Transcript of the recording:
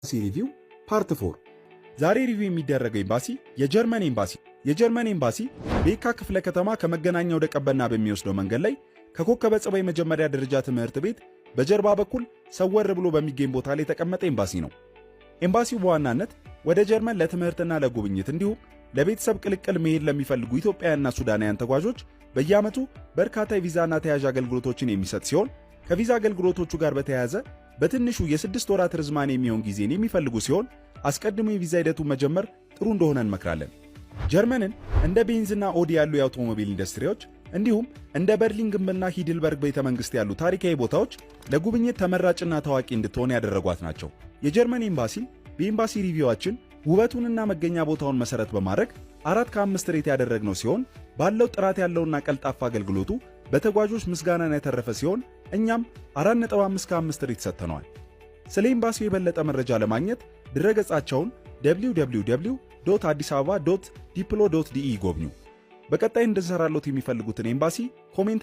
ኤምባሲ ሪቪው ፓርት 4 ዛሬ ሪቪው የሚደረገው ኤምባሲ የጀርመን ኤምባሲ በየካ ክፍለ ከተማ ከመገናኛ ወደ ቀበና በሚወስደው መንገድ ላይ ከኮከበ ጽባ የመጀመሪያ ደረጃ ትምህርት ቤት በጀርባ በኩል ሰወር ብሎ በሚገኝ ቦታ ላይ የተቀመጠ ኤምባሲ ነው። ኤምባሲው በዋናነት ወደ ጀርመን ለትምህርትና ለጉብኝት እንዲሁም ለቤተሰብ ቅልቅል መሄድ ለሚፈልጉ ኢትዮጵያውያንና ሱዳናውያን ተጓዦች በየዓመቱ በርካታ የቪዛና ተያያዥ አገልግሎቶችን የሚሰጥ ሲሆን ከቪዛ አገልግሎቶቹ ጋር በተያያዘ በትንሹ የ6 ወራት ርዝማኔ የሚሆን ጊዜን የሚፈልጉ ሲሆን አስቀድሞ የቪዛ ሂደቱን መጀመር ጥሩ እንደሆነ እንመክራለን። ጀርመንን እንደ ቤንዝና ኦዲ ያሉ የአውቶሞቢል ኢንዱስትሪዎች እንዲሁም እንደ በርሊን ግንብና ሂድልበርግ ቤተመንግስት ያሉ ታሪካዊ ቦታዎች ለጉብኝት ተመራጭና ታዋቂ እንድትሆን ያደረጓት ናቸው። የጀርመን ኤምባሲ በኤምባሲ ሪቪዋችን ውበቱንና መገኛ ቦታውን መሰረት በማድረግ 4 ከ5 ሬት ያደረግነው ሲሆን ባለው ጥራት ያለውና ቀልጣፋ አገልግሎቱ በተጓዦች ምስጋናን ያተረፈ ሲሆን እኛም 4.5 ከ5 ሬት ሰጥተነዋል። ስለ ኤምባሲው የበለጠ መረጃ ለማግኘት ድረገጻቸውን www.addisababa.diplo.de ይጎብኙ። በቀጣይ እንድንሰራሎት የሚፈልጉትን ኤምባሲ ኮሜንት